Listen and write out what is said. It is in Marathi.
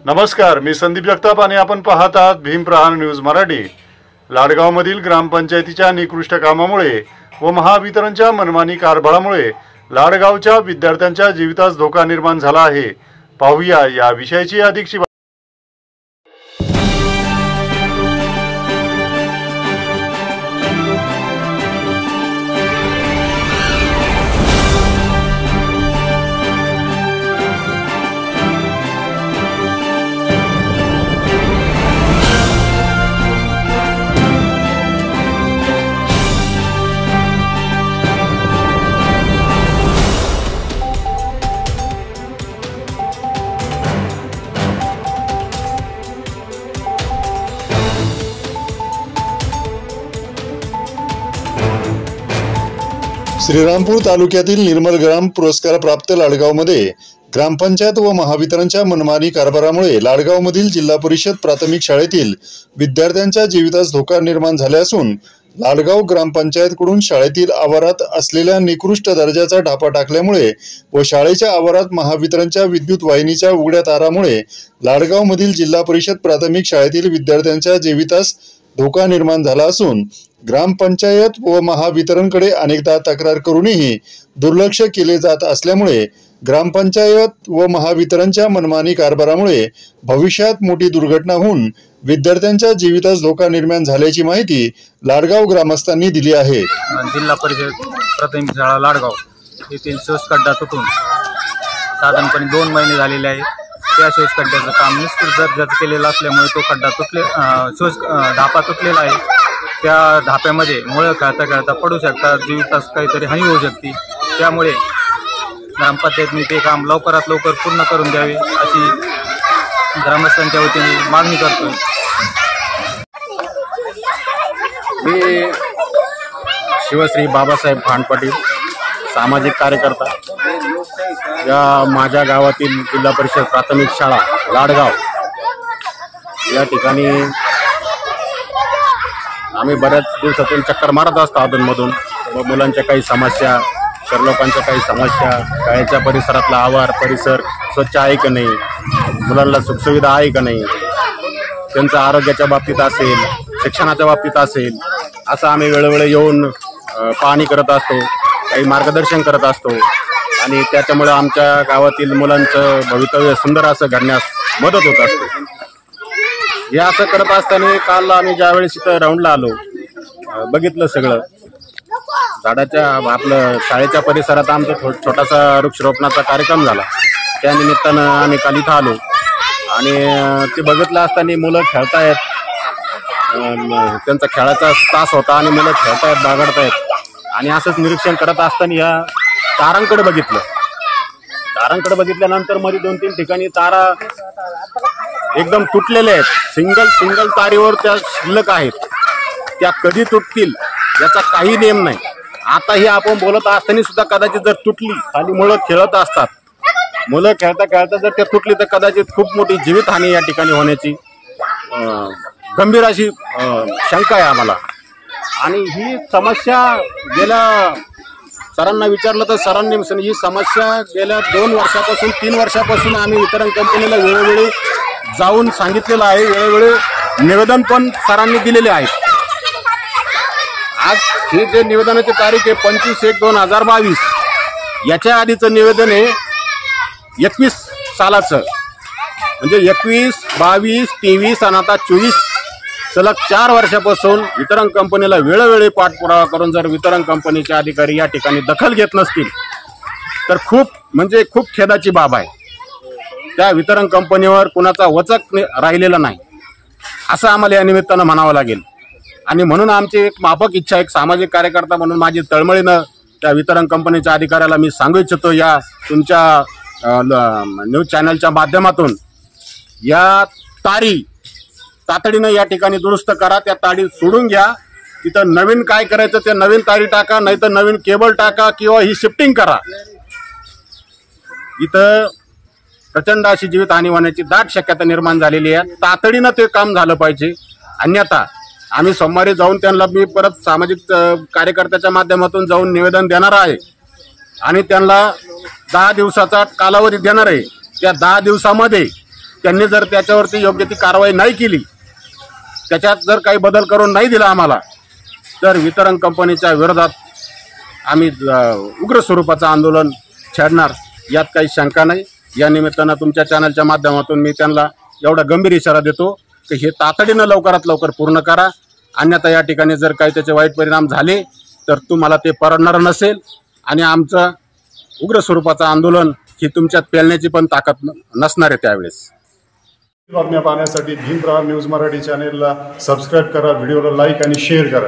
नमस्कार, मी संदीप जगताप आणि आपण पाहत आहात भीमप्रहार न्यूज मराठी। लाडगावमधील ग्रामपंचायतीच्या निकृष्ट कामामुळे व महावितरणच्या मनमानी कारभारामुळे लाडगावच्या विद्यार्थ्यांच्या जीवितास धोका निर्माण झाला आहे। पाहूया या विषयाची अधिकची। श्रीरामपूर तालुक्यातील निर्मल ग्राम पुरस्कार प्राप्त लाडगावमध्ये ग्रामपंचायत व महावितरणच्या मनमानी कारभारामुळे लाडगावमधील जिल्हा परिषद प्राथमिक शाळेतील विद्यार्थ्यांच्या जीवितास धोका निर्माण झाले असून लाडगाव ग्रामपंचायतकडून शाळेतील आवारात असलेल्या निकृष्ट दर्जाचा ढापा टाकल्यामुळे व शाळेच्या आवारात महावितरणच्या विद्युत वाहिनीच्या उघड्या तारामुळे लाडगावमधील जिल्हा परिषद प्राथमिक शाळेतील विद्यार्थ्यांच्या जीवितास धोका निर्माण झाला असून ग्रामपंचायत व महावितरणकडे अनेकदा तक्रार करूनही दुर्लक्ष केले जात असल्यामुळे ग्रामपंचायत व महावितरणच्या मनमानी कारभारामुळे भविष्यात मोठी दुर्घटना होऊन विद्यार्थ्यांच्या जीवितास धोका निर्माण झाल्याची माहिती लाडगाव ग्रामस्थांनी दिली आहे। जिल्हा परिषद प्राथमिक शाळा लाडगाव येथील शोष खड्डा तुटून साधारणपणे 2 महिने झालेले आहेत। त्या शोष खड्ड्याचं काम निष्कृत दर्जाचं केलेलं असल्यामुळे तो खड्डा ढापा तुटलेला आहे। त्या ढाप्यामध्ये मुळे खेळता पडू शकतात, जीवितास काहीतरी हानी होऊ शकते। त्यामुळे ग्रामपंचायतने ते काम लवकरात लवकर पूर्ण करून द्यावे अशी ग्रामस्थांच्या वतीने मागणी करतोय। मी शिवश्री बाबासाहेब भांड पाटील, सामाजिक कार्यकर्ता, या माझ्या गावातील जिल्हा परिषद प्राथमिक शाळा लाडगाव या ठिकाणी आम्ही बऱ्याच दिवसातून चक्कर मारत असतो अधूनमधून। मुलांच्या काही समस्या, लोकांच्या काही समस्या, शाळेच्या परिसरातला आवार परिसर स्वच्छ आहे का नाही, मुलांना सुखसुविधा आहे का नाही, त्यांच्या आरोग्याच्या बाबतीत असेल, शिक्षणाच्या बाबतीत असेल, असं आम्ही वेळोवेळी येऊन पाहणी करत असतो, काही मार्गदर्शन करत असतो आणि त्याच्यामुळे आमच्या गावातील मुलांचं भवितव्य सुंदर असं घडण्यास मदत होत असते। हे असं करत असताना काल आम्ही ज्यावेळेस इथं राऊंडला आलो, बघितलं सगळं झाडाच्या आपलं शाळेच्या परिसरात आमचा छोटासा वृक्षारोपणाचा कार्यक्रम झाला। त्या निमित्तानं आम्ही काल इथं आलो आणि ते बघितलं असताना मुलं खेळतायत, त्यांचा खेळाचा तास होता आणि मुलं खेळतायत, बागडतायत आणि असंच निरीक्षण करत असताना या तारांकडे बघितलं। तारांकडे बघितल्यानंतर मध्ये 2-3 ठिकाणी तारा एकदम तुटलेले आहेत, सिंगल तारीवर त्या शिल्लक आहेत। त्या कधी तुटतील याचा काही नेम नाही। आता ही आपण बोलत असताना सुद्धा कदाचित जर तुटली, खाली मुलं खेळत असतात, मुलं खेळता जर त्या तुटली तर कदाचित खूप मोठी जीवितहानी या ठिकाणी होण्याची गंभीर अशी शंका आहे आम्हाला। आणि ही समस्या गेल्या सरांना विचारलं तर सरांनी ही समस्या गेल्या 2 वर्षापासून 3 वर्षापासून आम्ही वितरण कंपनीला वेळोवेळी जाऊन सांगितलेलं आहे, वेळोवेळी निवेदन पण सरांनी दिलेले आहेत। आज हे जे निवेदनाची तारीख आहे 25/1/2022, याच्या आधीचं निवेदन आहे 21 सालाचं, म्हणजे 21, 22, 23 आणि आता 24 सलग 4 वर्षापासून वितरण कंपनीला वेळोवेळी पाठपुरावा करून जर वितरण कंपनीचे अधिकारी या ठिकाणी दखल घेत नसतील तर खूप खेदाची बाब आहे। त्या वितरण कंपनीवर कुणाचा वचक राहिलेला नाही असं आम्हाला या निमित्तानं म्हणावं लागेल। आणि म्हणून आमची एक माफक इच्छा, एक सामाजिक कार्यकर्ता म्हणून माझी तळमळीनं त्या वितरण कंपनीच्या अधिकाऱ्याला मी सांगू इच्छितो, या तुमच्या न्यूज चॅनलच्या माध्यमातून या तारी तातडीनं या ठिकाणी दुरुस्त करा, त्या तारी सोडून घ्या, तिथं नवीन काय करायचं ते नवीन तारी टाका, नाही तर नवीन केबल टाका किंवा ही शिफ्टिंग करा। इथं प्रचंड अशी जीवितहानी होण्याची दाट शक्यता निर्माण झालेली आहे। तातडीनं ते काम झालं पाहिजे, अन्यथा आम्ही सोमवारी जाऊन त्यांना मी परत सामाजिक कार्यकर्त्याच्या माध्यमातून जाऊन निवेदन देणार आहे आणि त्यांना 10 दिवसाचा कालावधी देणार आहे। त्या 10 दिवसामध्ये त्यांनी जर त्याच्यावरती योग्य ती कारवाई नाही केली, त्याच्यात जर काही बदल करून नाही दिला आम्हाला, तर वितरण कंपनीच्या विरोधात आम्ही उग्र स्वरूपाचं आंदोलन छेडणार, यात काही शंका नाही. या निमित्तानं तुमच्या चॅनलच्या माध्यमातून मी त्यांना एवढा गंभीर इशारा देतो की हे तातडीनं लवकरात लवकर पूर्ण करा, अन्यथा या ठिकाणी जर काही त्याचे वाईट परिणाम झाले तर तुम्हाला ते परवडणार नसेल आणि आमचं उग्र स्वरूपाचं आंदोलन ही तुमच्यात पेलण्याची पण ताकद नसणार आहे त्यावेळेस. बातम्या पाहण्यासाठी भीम प्रहार न्यूज मराठी चॅनेलला सबस्क्राईब करा, व्हिडिओला लाईक आणि शेअर करा.